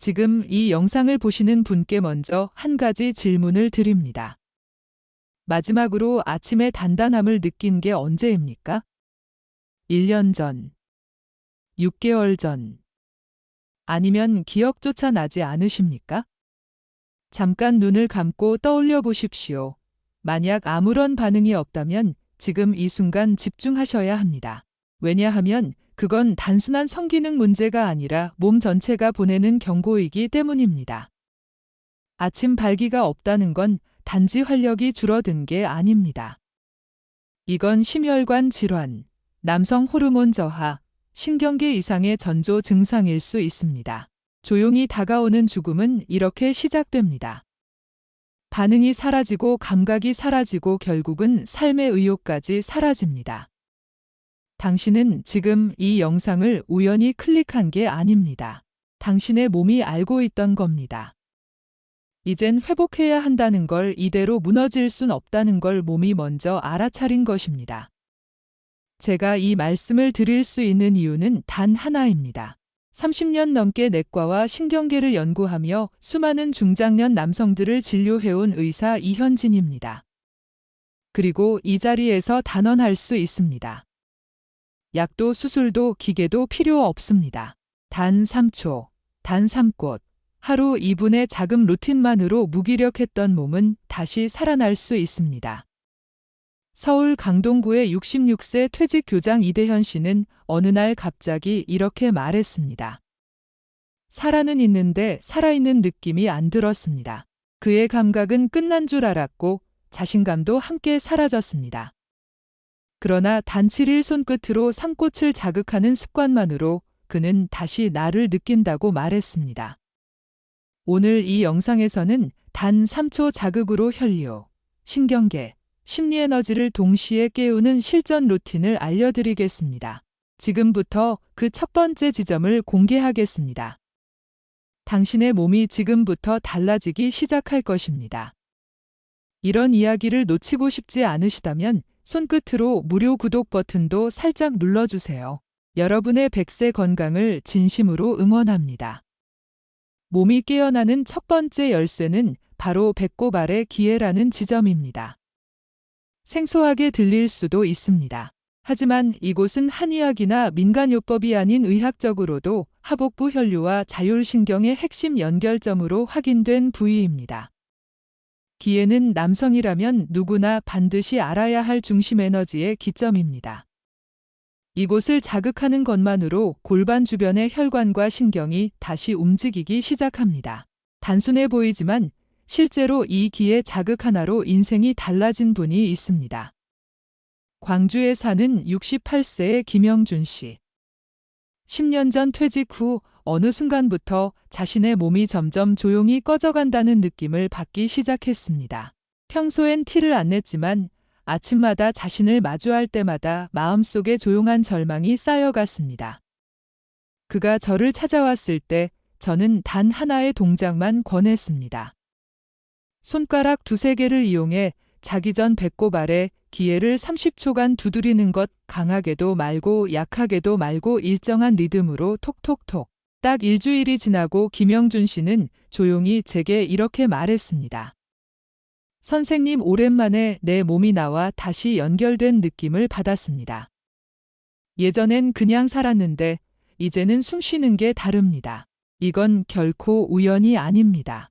지금 이 영상을 보시는 분께 먼저 한 가지 질문을 드립니다. 마지막으로 아침에 단단함을 느낀 게 언제입니까? 1년 전, 6개월 전, 아니면 기억조차 나지 않으십니까? 잠깐 눈을 감고 떠올려 보십시오. 만약 아무런 반응이 없다면 지금 이 순간 집중하셔야 합니다. 왜냐하면 그건 단순한 성기능 문제가 아니라 몸 전체가 보내는 경고이기 때문입니다. 아침 발기가 없다는 건 단지 활력이 줄어든 게 아닙니다. 이건 심혈관 질환, 남성 호르몬 저하, 신경계 이상의 전조 증상일 수 있습니다. 조용히 다가오는 죽음은 이렇게 시작됩니다. 반응이 사라지고 감각이 사라지고 결국은 삶의 의욕까지 사라집니다. 당신은 지금 이 영상을 우연히 클릭한 게 아닙니다. 당신의 몸이 알고 있던 겁니다. 이젠 회복해야 한다는 걸, 이대로 무너질 순 없다는 걸 몸이 먼저 알아차린 것입니다. 제가 이 말씀을 드릴 수 있는 이유는 단 하나입니다. 30년 넘게 내과와 신경계를 연구하며 수많은 중장년 남성들을 진료해온 의사 이현진입니다. 그리고 이 자리에서 단언할 수 있습니다. 약도 수술도 기계도 필요 없습니다. 단 3초, 단 3꽃, 하루 2분의 작은 루틴만으로 무기력했던 몸은 다시 살아날 수 있습니다. 서울 강동구의 66세 퇴직 교장 이대현 씨는 어느 날 갑자기 이렇게 말했습니다. 살아는 있는데 살아있는 느낌이 안 들었습니다. 그의 감각은 끝난 줄 알았고 자신감도 함께 사라졌습니다. 그러나 단 7일 손끝으로 산꽃을 자극하는 습관만으로 그는 다시 나를 느낀다고 말했습니다. 오늘 이 영상에서는 단 3초 자극으로 혈류, 신경계, 심리 에너지를 동시에 깨우는 실전 루틴을 알려드리겠습니다. 지금부터 그 첫 번째 지점을 공개하겠습니다. 당신의 몸이 지금부터 달라지기 시작할 것입니다. 이런 이야기를 놓치고 싶지 않으시다면 손끝으로 무료 구독 버튼도 살짝 눌러주세요. 여러분의 100세 건강을 진심으로 응원합니다. 몸이 깨어나는 첫 번째 열쇠는 바로 배꼽 아래 기회라는 지점입니다. 생소하게 들릴 수도 있습니다. 하지만 이곳은 한의학이나 민간요법이 아닌 의학적으로도 하복부 혈류와 자율신경의 핵심 연결점으로 확인된 부위입니다. 기회는 남성이라면 누구나 반드시 알아야 할 중심 에너지의 기점입니다. 이곳을 자극하는 것만으로 골반 주변의 혈관과 신경이 다시 움직이기 시작합니다. 단순해 보이지만 실제로 이 기의 자극 하나로 인생이 달라진 분이 있습니다. 광주에 사는 68세의 김영준 씨. 10년 전 퇴직 후 어느 순간부터 자신의 몸이 점점 조용히 꺼져간다는 느낌을 받기 시작했습니다. 평소엔 티를 안 냈지만 아침마다 자신을 마주할 때마다 마음속에 조용한 절망이 쌓여갔습니다. 그가 저를 찾아왔을 때 저는 단 하나의 동작만 권했습니다. 손가락 2-3개를 이용해 자기 전 배꼽 아래 기회를 30초간 두드리는 것, 강하게도 말고 약하게도 말고 일정한 리듬으로 톡톡톡. 딱 일주일이 지나고 김영준 씨는 조용히 제게 이렇게 말했습니다. 선생님, 오랜만에 내 몸이 나와 다시 연결된 느낌을 받았습니다. 예전엔 그냥 살았는데 이제는 숨 쉬는 게 다릅니다. 이건 결코 우연이 아닙니다.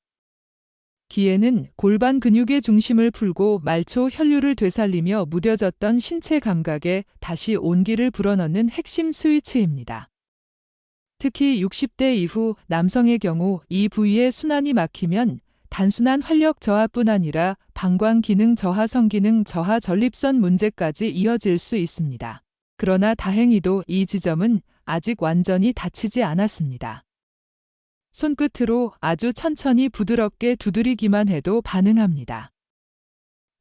기회는 골반 근육의 중심을 풀고 말초 혈류를 되살리며 무뎌졌던 신체 감각에 다시 온기를 불어넣는 핵심 스위치입니다. 특히 60대 이후 남성의 경우 이 부위의 순환이 막히면 단순한 활력 저하뿐 아니라 방광 기능 저하, 성기능 저하, 전립선 문제까지 이어질 수 있습니다. 그러나 다행히도 이 지점은 아직 완전히 닫히지 않았습니다. 손끝으로 아주 천천히 부드럽게 두드리기만 해도 반응합니다.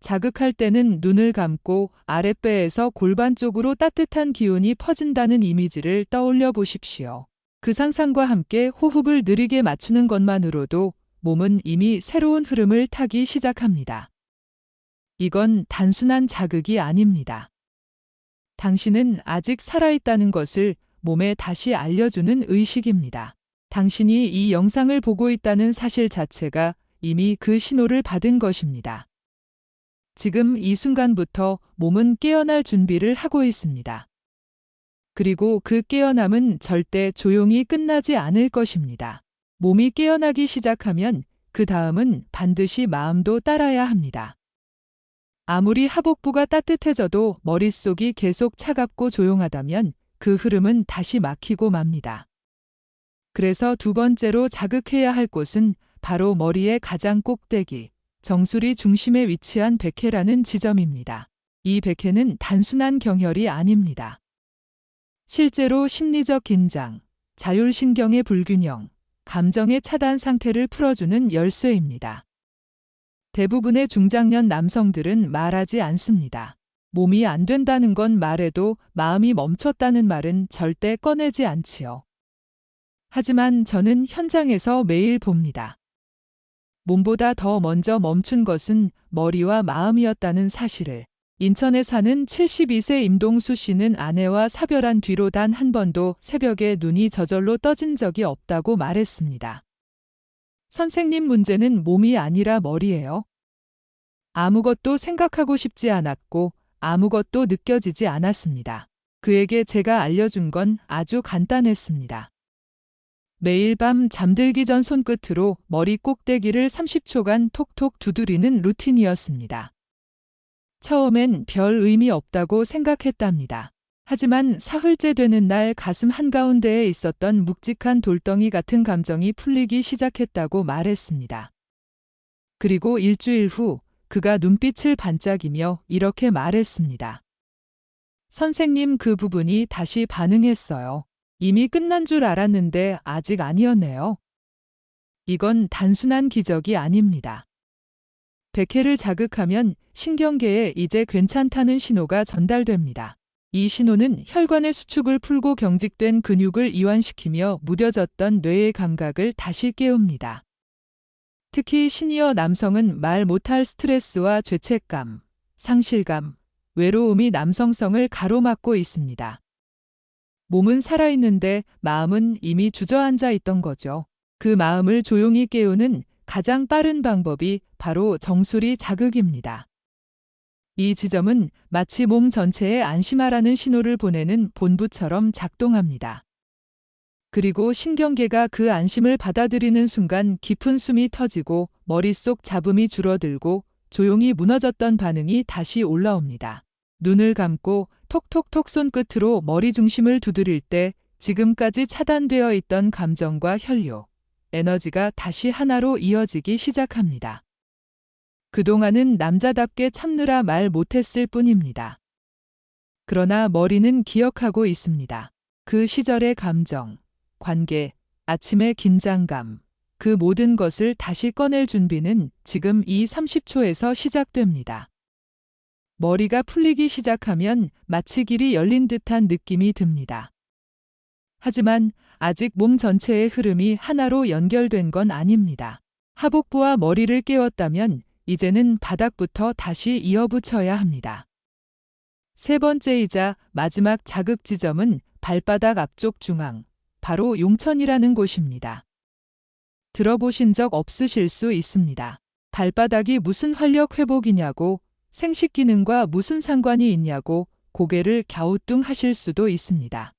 자극할 때는 눈을 감고 아랫배에서 골반 쪽으로 따뜻한 기운이 퍼진다는 이미지를 떠올려 보십시오. 그 상상과 함께 호흡을 느리게 맞추는 것만으로도 몸은 이미 새로운 흐름을 타기 시작합니다. 이건 단순한 자극이 아닙니다. 당신은 아직 살아있다는 것을 몸에 다시 알려주는 의식입니다. 당신이 이 영상을 보고 있다는 사실 자체가 이미 그 신호를 받은 것입니다. 지금 이 순간부터 몸은 깨어날 준비를 하고 있습니다. 그리고 그 깨어남은 절대 조용히 끝나지 않을 것입니다. 몸이 깨어나기 시작하면 그 다음은 반드시 마음도 따라야 합니다. 아무리 하복부가 따뜻해져도 머릿속이 계속 차갑고 조용하다면 그 흐름은 다시 막히고 맙니다. 그래서 두 번째로 자극해야 할 곳은 바로 머리의 가장 꼭대기, 정수리 중심에 위치한 백회라는 지점입니다. 이 백회는 단순한 경혈이 아닙니다. 실제로 심리적 긴장, 자율신경의 불균형, 감정의 차단 상태를 풀어주는 열쇠입니다. 대부분의 중장년 남성들은 말하지 않습니다. 몸이 안 된다는 건 말해도 마음이 멈췄다는 말은 절대 꺼내지 않지요. 하지만 저는 현장에서 매일 봅니다. 몸보다 더 먼저 멈춘 것은 머리와 마음이었다는 사실을. 인천에 사는 72세 임동수 씨는 아내와 사별한 뒤로 단 한 번도 새벽에 눈이 저절로 떠진 적이 없다고 말했습니다. 선생님, 문제는 몸이 아니라 머리예요. 아무것도 생각하고 싶지 않았고 아무것도 느껴지지 않았습니다. 그에게 제가 알려준 건 아주 간단했습니다. 매일 밤 잠들기 전 손끝으로 머리 꼭대기를 30초간 톡톡 두드리는 루틴이었습니다. 처음엔 별 의미 없다고 생각했답니다. 하지만 사흘째 되는 날 가슴 한가운데에 있었던 묵직한 돌덩이 같은 감정이 풀리기 시작했다고 말했습니다. 그리고 일주일 후 그가 눈빛을 반짝이며 이렇게 말했습니다. 선생님, 그 부분이 다시 반응했어요. 이미 끝난 줄 알았는데 아직 아니었네요. 이건 단순한 기적이 아닙니다. 백회를 자극하면 신경계에 이제 괜찮다는 신호가 전달됩니다. 이 신호는 혈관의 수축을 풀고 경직된 근육을 이완시키며 무뎌졌던 뇌의 감각을 다시 깨웁니다. 특히 시니어 남성은 말 못할 스트레스와 죄책감, 상실감, 외로움이 남성성을 가로막고 있습니다. 몸은 살아있는데 마음은 이미 주저앉아 있던 거죠. 그 마음을 조용히 깨우는 가장 빠른 방법이 바로 정수리 자극입니다. 이 지점은 마치 몸 전체에 안심하라는 신호를 보내는 본부처럼 작동합니다. 그리고 신경계가 그 안심을 받아들이는 순간 깊은 숨이 터지고 머릿속 잡음이 줄어들고 조용히 무너졌던 반응이 다시 올라옵니다. 눈을 감고 톡톡톡 손끝으로 머리 중심을 두드릴 때 지금까지 차단되어 있던 감정과 혈류, 에너지가 다시 하나로 이어지기 시작합니다. 그동안은 남자답게 참느라 말 못했을 뿐입니다. 그러나 머리는 기억하고 있습니다. 그 시절의 감정, 관계, 아침의 긴장감, 그 모든 것을 다시 꺼낼 준비는 지금 이 30초에서 시작됩니다. 머리가 풀리기 시작하면 마치 길이 열린 듯한 느낌이 듭니다. 하지만 아직 몸 전체의 흐름이 하나로 연결된 건 아닙니다. 하복부와 머리를 깨웠다면 이제는 바닥부터 다시 이어붙여야 합니다. 세 번째이자 마지막 자극 지점은 발바닥 앞쪽 중앙, 바로 용천이라는 곳입니다. 들어보신 적 없으실 수 있습니다. 발바닥이 무슨 활력 회복이냐고, 생식 기능과 무슨 상관이 있냐고 고개를 갸우뚱하실 수도 있습니다.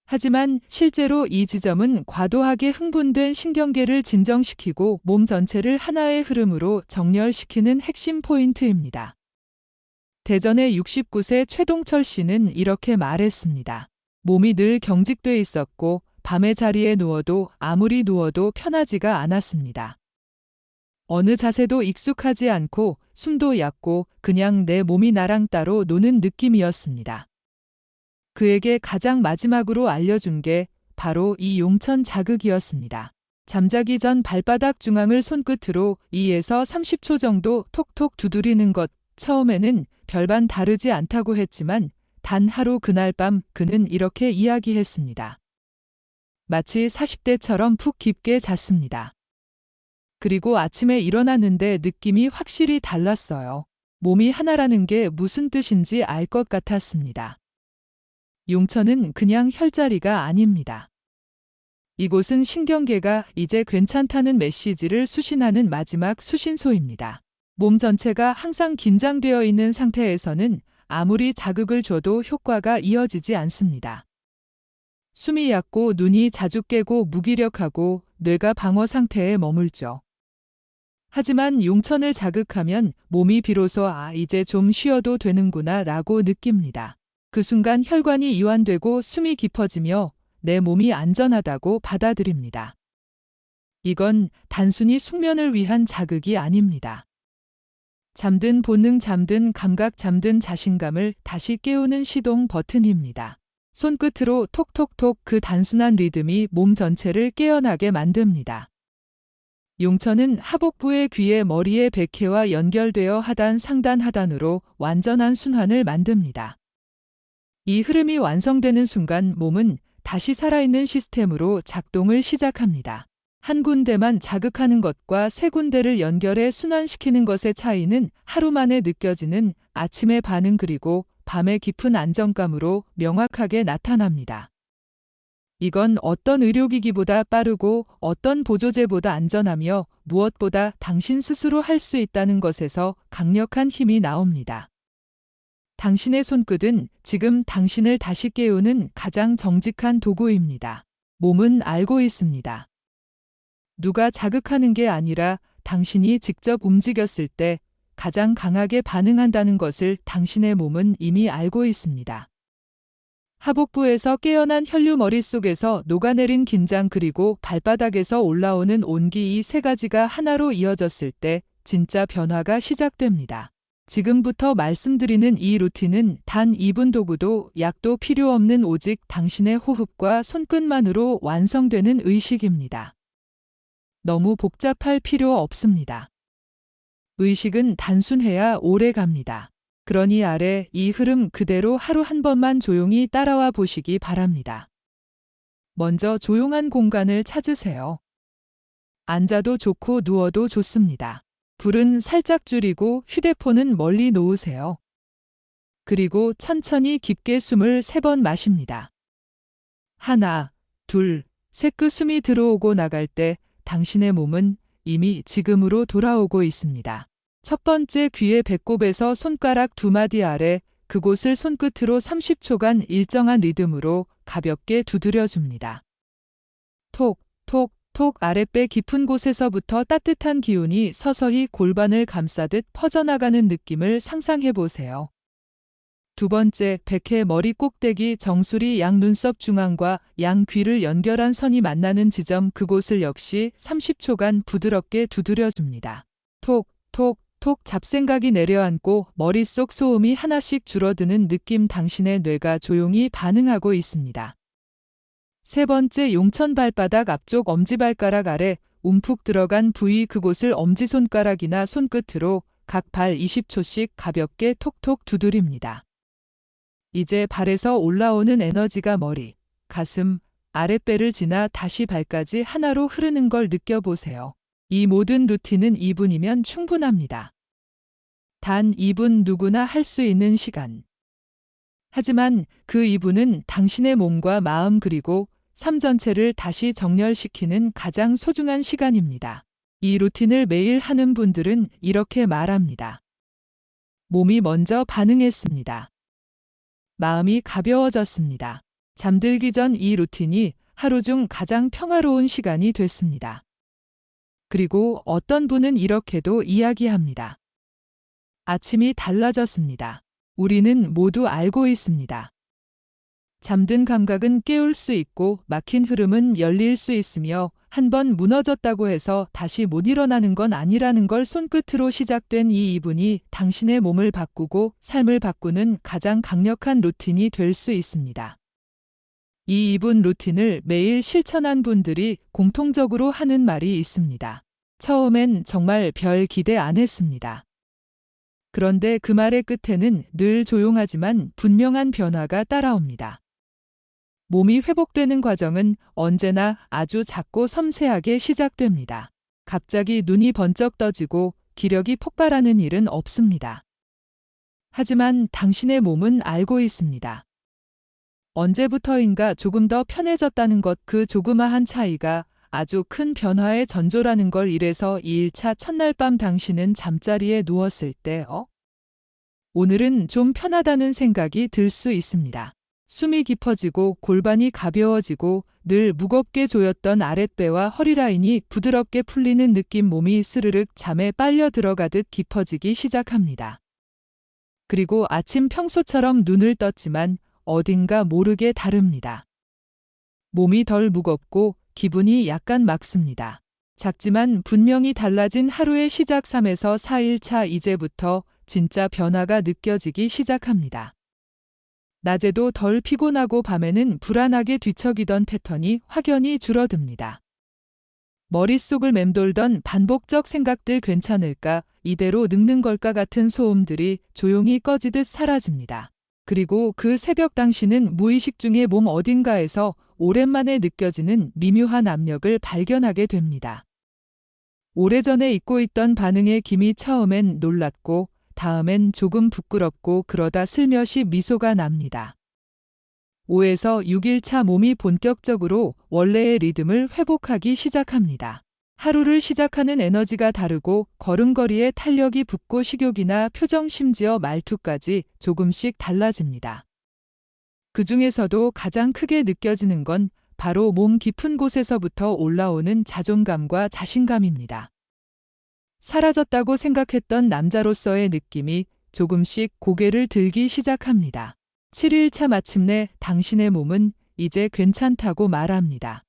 하지만 실제로 이 지점은 과도하게 흥분된 신경계를 진정시키고 몸 전체를 하나의 흐름으로 정렬시키는 핵심 포인트입니다. 대전의 69세 최동철 씨는 이렇게 말했습니다. 몸이 늘 경직돼 있었고 밤에 자리에 누워도 아무리 누워도 편하지가 않았습니다. 어느 자세도 익숙하지 않고 숨도 얕고 그냥 내 몸이 나랑 따로 노는 느낌이었습니다. 그에게 가장 마지막으로 알려준 게 바로 이 용천 자극이었습니다. 잠자기 전 발바닥 중앙을 손끝으로 2에서 30초 정도 톡톡 두드리는 것. 처음에는 별반 다르지 않다고 했지만 단 하루 그날 밤 그는 이렇게 이야기했습니다. 마치 40대처럼 푹 깊게 잤습니다. 그리고 아침에 일어났는데 느낌이 확실히 달랐어요. 몸이 하나라는 게 무슨 뜻인지 알 것 같았습니다. 용천은 그냥 혈자리가 아닙니다. 이곳은 신경계가 이제 괜찮다는 메시지를 수신하는 마지막 수신소입니다. 몸 전체가 항상 긴장되어 있는 상태에서는 아무리 자극을 줘도 효과가 이어지지 않습니다. 숨이 얕고 눈이 자주 깨고 무기력하고 뇌가 방어 상태에 머물죠. 하지만 용천을 자극하면 몸이 비로소 이제 좀 쉬어도 되는구나 라고 느낍니다. 그 순간 혈관이 이완되고 숨이 깊어지며 내 몸이 안전하다고 받아들입니다. 이건 단순히 숙면을 위한 자극이 아닙니다. 잠든 본능, 잠든 감각, 잠든 자신감을 다시 깨우는 시동 버튼입니다. 손끝으로 톡톡톡 그 단순한 리듬이 몸 전체를 깨어나게 만듭니다. 용천은 하복부의 귀에 머리의 백회와 연결되어 하단 상단 하단으로 완전한 순환을 만듭니다. 이 흐름이 완성되는 순간 몸은 다시 살아있는 시스템으로 작동을 시작합니다. 한 군데만 자극하는 것과 세 군데를 연결해 순환시키는 것의 차이는 하루 만에 느껴지는 아침의 반응 그리고 밤의 깊은 안정감으로 명확하게 나타납니다. 이건 어떤 의료기기보다 빠르고 어떤 보조제보다 안전하며 무엇보다 당신 스스로 할 수 있다는 것에서 강력한 힘이 나옵니다. 당신의 손끝은 지금 당신을 다시 깨우는 가장 정직한 도구입니다. 몸은 알고 있습니다. 누가 자극하는 게 아니라 당신이 직접 움직였을 때 가장 강하게 반응한다는 것을 당신의 몸은 이미 알고 있습니다. 하복부에서 깨어난 혈류, 머릿속에서 녹아내린 긴장 그리고 발바닥에서 올라오는 온기, 이 세 가지가 하나로 이어졌을 때 진짜 변화가 시작됩니다. 지금부터 말씀드리는 이 루틴은 단 2분 도구도 약도 필요 없는 오직 당신의 호흡과 손끝만으로 완성되는 의식입니다. 너무 복잡할 필요 없습니다. 의식은 단순해야 오래 갑니다. 그러니 아래 이 흐름 그대로 하루 한 번만 조용히 따라와 보시기 바랍니다. 먼저 조용한 공간을 찾으세요. 앉아도 좋고 누워도 좋습니다. 불은 살짝 줄이고 휴대폰은 멀리 놓으세요. 그리고 천천히 깊게 숨을 3번 마십니다. 하나, 둘, 셋. 그 숨이 들어오고 나갈 때 당신의 몸은 이미 지금으로 돌아오고 있습니다. 첫 번째, 귀의 배꼽에서 손가락 2마디 아래, 그곳을 손끝으로 30초간 일정한 리듬으로 가볍게 두드려줍니다. 톡, 톡, 톡. 아랫배 깊은 곳에서부터 따뜻한 기운이 서서히 골반을 감싸듯 퍼져나가는 느낌을 상상해 보세요. 두 번째, 백회 머리 꼭대기 정수리 양 눈썹 중앙과 양 귀를 연결한 선이 만나는 지점, 그곳을 역시 30초간 부드럽게 두드려줍니다. 톡, 톡, 톡. 잡생각이 내려앉고 머릿속 소음이 하나씩 줄어드는 느낌, 당신의 뇌가 조용히 반응하고 있습니다. 세 번째, 용천 발바닥 앞쪽 엄지발가락 아래 움푹 들어간 부위, 그곳을 엄지손가락이나 손끝으로 각 발 20초씩 가볍게 톡톡 두드립니다. 이제 발에서 올라오는 에너지가 머리, 가슴, 아랫배를 지나 다시 발까지 하나로 흐르는 걸 느껴보세요. 이 모든 루틴은 2분이면 충분합니다. 단 2분, 누구나 할 수 있는 시간. 하지만 그 2분은 당신의 몸과 마음 그리고 삶 전체를 다시 정렬시키는 가장 소중한 시간입니다. 이 루틴을 매일 하는 분들은 이렇게 말합니다. 몸이 먼저 반응했습니다. 마음이 가벼워졌습니다. 잠들기 전 이 루틴이 하루 중 가장 평화로운 시간이 됐습니다. 그리고 어떤 분은 이렇게도 이야기합니다. 아침이 달라졌습니다. 우리는 모두 알고 있습니다. 잠든 감각은 깨울 수 있고 막힌 흐름은 열릴 수 있으며 한 번 무너졌다고 해서 다시 못 일어나는 건 아니라는 걸, 손끝으로 시작된 이 2분이 당신의 몸을 바꾸고 삶을 바꾸는 가장 강력한 루틴이 될 수 있습니다. 이 2분 루틴을 매일 실천한 분들이 공통적으로 하는 말이 있습니다. 처음엔 정말 별 기대 안 했습니다. 그런데 그 말의 끝에는 늘 조용하지만 분명한 변화가 따라옵니다. 몸이 회복되는 과정은 언제나 아주 작고 섬세하게 시작됩니다. 갑자기 눈이 번쩍 떠지고 기력이 폭발하는 일은 없습니다. 하지만 당신의 몸은 알고 있습니다. 언제부터인가 조금 더 편해졌다는 것, 그 조그마한 차이가 아주 큰 변화의 전조라는 걸. 이래서 2일차 첫날 밤 당신은 잠자리에 누웠을 때 오늘은 좀 편하다는 생각이 들 수 있습니다. 숨이 깊어지고 골반이 가벼워지고 늘 무겁게 조였던 아랫배와 허리 라인이 부드럽게 풀리는 느낌, 몸이 스르륵 잠에 빨려 들어가듯 깊어지기 시작합니다. 그리고 아침 평소처럼 눈을 떴지만 어딘가 모르게 다릅니다. 몸이 덜 무겁고 기분이 약간 맑습니다. 작지만 분명히 달라진 하루의 시작. 3에서 4일차 이제부터 진짜 변화가 느껴지기 시작합니다. 낮에도 덜 피곤하고 밤에는 불안하게 뒤척이던 패턴이 확연히 줄어듭니다. 머릿속을 맴돌던 반복적 생각들, 괜찮을까? 이대로 늙는 걸까? 같은 소음들이 조용히 꺼지듯 사라집니다. 그리고 그 새벽 당신은 무의식 중에 몸 어딘가에서 오랜만에 느껴지는 미묘한 압력을 발견하게 됩니다. 오래전에 잊고 있던 반응의 김이 처음엔 놀랍고 다음엔 조금 부끄럽고 그러다 슬며시 미소가 납니다. 5에서 6일차 몸이 본격적으로 원래의 리듬을 회복하기 시작합니다. 하루를 시작하는 에너지가 다르고 걸음걸이에 탄력이 붙고 식욕이나 표정, 심지어 말투까지 조금씩 달라집니다. 그 중에서도 가장 크게 느껴지는 건 바로 몸 깊은 곳에서부터 올라오는 자존감과 자신감입니다. 사라졌다고 생각했던 남자로서의 느낌이 조금씩 고개를 들기 시작합니다. 7일차 마침내 당신의 몸은 이제 괜찮다고 말합니다.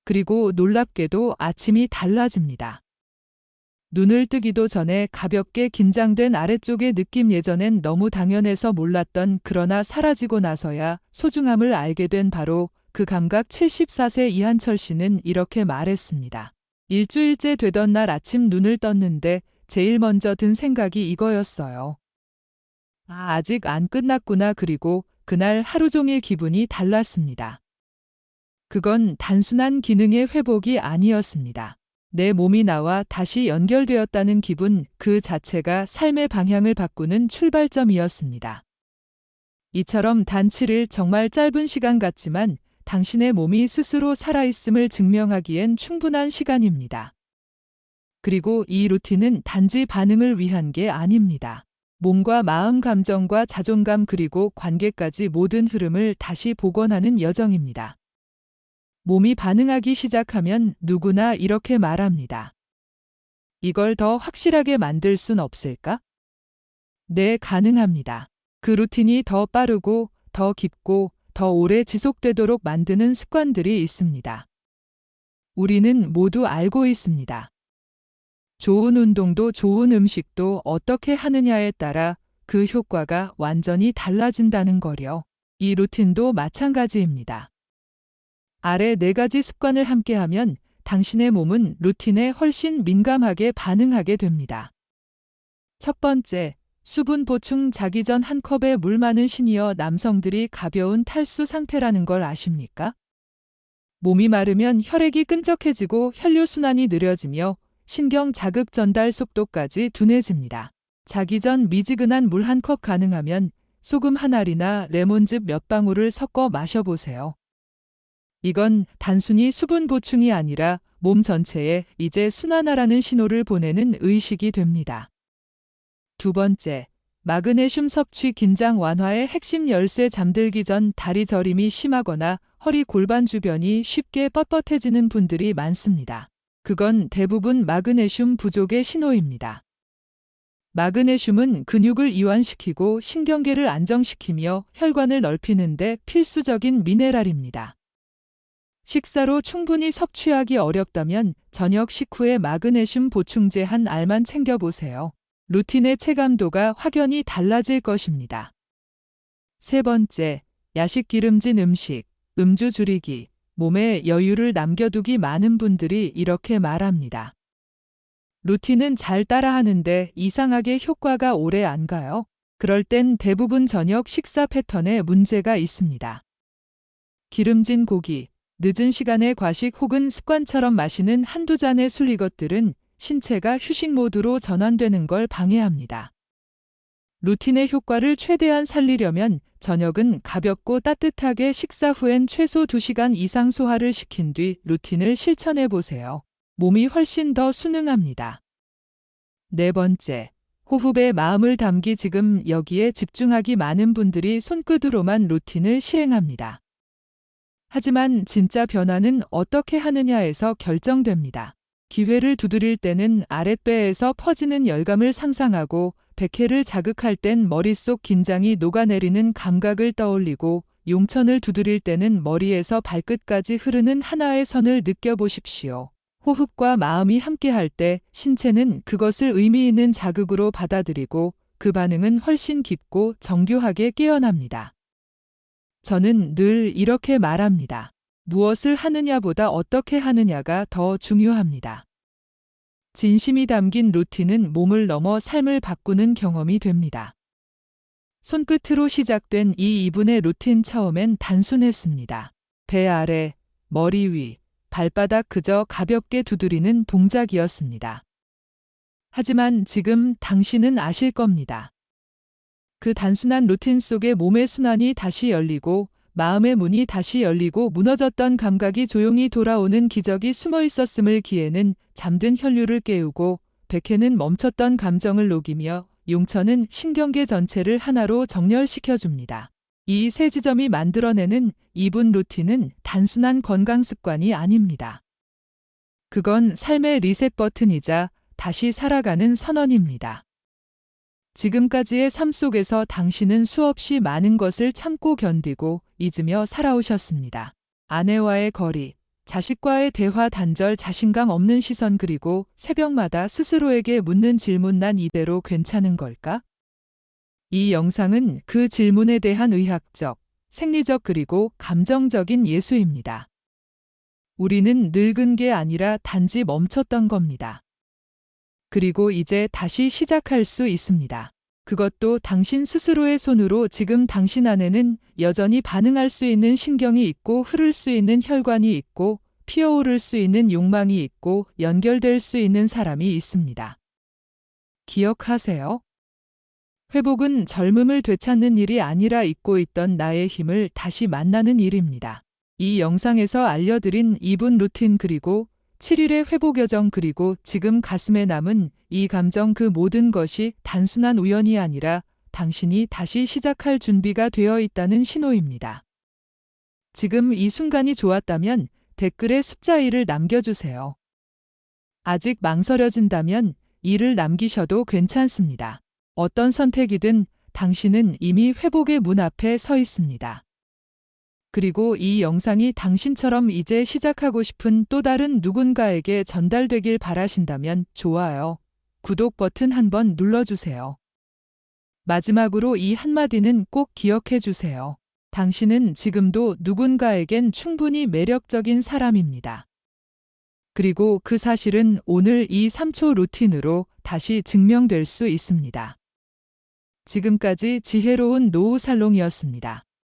그리고 놀랍게도 아침이 달라집니다. 눈을 뜨기도 전에 가볍게 긴장된 아래쪽의 느낌, 예전엔 너무 당연해서 몰랐던, 그러나 사라지고 나서야 소중함을 알게 된 바로 그 감각. 74세 이한철 씨는 이렇게 말했습니다. 일주일째 되던 날 아침 눈을 떴는데 제일 먼저 든 생각이 이거였어요. 아직 안 끝났구나. 그리고 그날 하루 종일 기분이 달랐습니다. 그건 단순한 기능의 회복이 아니었습니다. 내 몸이 나와 다시 연결되었다는 기분, 그 자체가 삶의 방향을 바꾸는 출발점이었습니다. 이처럼 단 7일, 정말 짧은 시간 같지만 당신의 몸이 스스로 살아있음을 증명하기엔 충분한 시간입니다. 그리고 이 루틴은 단지 반응을 위한 게 아닙니다. 몸과 마음, 감정과 자존감, 그리고 관계까지 모든 흐름을 다시 복원하는 여정입니다. 몸이 반응하기 시작하면 누구나 이렇게 말합니다. 이걸 더 확실하게 만들 순 없을까? 네, 가능합니다. 그 루틴이 더 빠르고 더 깊고 더 오래 지속되도록 만드는 습관들이 있습니다. 우리는 모두 알고 있습니다. 좋은 운동도 좋은 음식도 어떻게 하느냐에 따라 그 효과가 완전히 달라진다는 거요. 이 루틴도 마찬가지입니다. 아래 4가지 습관을 함께하면 당신의 몸은 루틴에 훨씬 민감하게 반응하게 됩니다. 첫 번째, 수분 보충. 자기 전 한 컵에 물. 많은 시니어 남성들이 가벼운 탈수 상태라는 걸 아십니까? 몸이 마르면 혈액이 끈적해지고 혈류순환이 느려지며 신경 자극 전달 속도까지 둔해집니다. 자기 전 미지근한 물 1컵, 가능하면 소금 한 알이나 레몬즙 몇 방울을 섞어 마셔보세요. 이건 단순히 수분 보충이 아니라 몸 전체에 이제 순환하라는 신호를 보내는 의식이 됩니다. 두 번째, 마그네슘 섭취. 긴장 완화의 핵심 열쇠. 잠들기 전 다리 저림이 심하거나 허리, 골반 주변이 쉽게 뻣뻣해지는 분들이 많습니다. 그건 대부분 마그네슘 부족의 신호입니다. 마그네슘은 근육을 이완시키고 신경계를 안정시키며 혈관을 넓히는 데 필수적인 미네랄입니다. 식사로 충분히 섭취하기 어렵다면 저녁 식후에 마그네슘 보충제 한 알만 챙겨보세요. 루틴의 체감도가 확연히 달라질 것입니다. 세 번째, 야식. 기름진 음식, 음주 줄이기, 몸에 여유를 남겨두기. 많은 분들이 이렇게 말합니다. 루틴은 잘 따라하는데 이상하게 효과가 오래 안 가요. 그럴 땐 대부분 저녁 식사 패턴에 문제가 있습니다. 기름진 고기, 늦은 시간에 과식 혹은 습관처럼 마시는 한두 잔의 술, 이것들은 신체가 휴식 모드로 전환되는 걸 방해합니다. 루틴의 효과를 최대한 살리려면 저녁은 가볍고 따뜻하게, 식사 후엔 최소 2시간 이상 소화를 시킨 뒤 루틴을 실천해 보세요. 몸이 훨씬 더 순응합니다. 네 번째, 호흡에 마음을 담기. 지금 여기에 집중하기. 많은 분들이 손끝으로만 루틴을 실행합니다. 하지만 진짜 변화는 어떻게 하느냐에서 결정됩니다. 기회를 두드릴 때는 아랫배에서 퍼지는 열감을 상상하고, 백회를 자극할 땐 머릿속 긴장이 녹아내리는 감각을 떠올리고, 용천을 두드릴 때는 머리에서 발끝까지 흐르는 하나의 선을 느껴보십시오. 호흡과 마음이 함께할 때 신체는 그것을 의미 있는 자극으로 받아들이고, 그 반응은 훨씬 깊고 정교하게 깨어납니다. 저는 늘 이렇게 말합니다. 무엇을 하느냐보다 어떻게 하느냐가 더 중요합니다. 진심이 담긴 루틴은 몸을 넘어 삶을 바꾸는 경험이 됩니다. 손끝으로 시작된 이 2분의 루틴, 처음엔 단순했습니다. 배 아래, 머리 위, 발바닥, 그저 가볍게 두드리는 동작이었습니다. 하지만 지금 당신은 아실 겁니다. 그 단순한 루틴 속에 몸의 순환이 다시 열리고, 마음의 문이 다시 열리고, 무너졌던 감각이 조용히 돌아오는 기적이 숨어 있었음을. 기회는 잠든 혈류를 깨우고, 백회는 멈췄던 감정을 녹이며, 용천은 신경계 전체를 하나로 정렬시켜줍니다. 이 세 지점이 만들어내는 2분 루틴은 단순한 건강 습관이 아닙니다. 그건 삶의 리셋 버튼이자 다시 살아가는 선언입니다. 지금까지의 삶 속에서 당신은 수없이 많은 것을 참고 견디고 잊으며 살아오셨습니다. 아내와의 거리, 자식과의 대화, 단절, 자신감 없는 시선, 그리고 새벽마다 스스로에게 묻는 질문, 난 이대로 괜찮은 걸까? 이 영상은 그 질문에 대한 의학적, 생리적 그리고 감정적인 예수입니다. 우리는 늙은 게 아니라 단지 멈췄던 겁니다. 그리고 이제 다시 시작할 수 있습니다. 그것도 당신 스스로의 손으로. 지금 당신 안에는 여전히 반응할 수 있는 신경이 있고, 흐를 수 있는 혈관이 있고, 피어오를 수 있는 욕망이 있고, 연결될 수 있는 사람이 있습니다. 기억하세요. 회복은 젊음을 되찾는 일이 아니라 잊고 있던 나의 힘을 다시 만나는 일입니다. 이 영상에서 알려드린 2분 루틴, 그리고 7일의 회복 여정, 그리고 지금 가슴에 남은 이 감정, 그 모든 것이 단순한 우연이 아니라 당신이 다시 시작할 준비가 되어 있다는 신호입니다. 지금 이 순간이 좋았다면 댓글에 숫자 1을 남겨주세요. 아직 망설여진다면 2를 남기셔도 괜찮습니다. 어떤 선택이든 당신은 이미 회복의 문 앞에 서 있습니다. 그리고 이 영상이 당신처럼 이제 시작하고 싶은 또 다른 누군가에게 전달되길 바라신다면 좋아요, 구독 버튼 한번 눌러주세요. 마지막으로 이 한마디는 꼭 기억해 주세요. 당신은 지금도 누군가에겐 충분히 매력적인 사람입니다. 그리고 그 사실은 오늘 이 3초 루틴으로 다시 증명될 수 있습니다. 지금까지 지혜로운 노후 살롱이었습니다.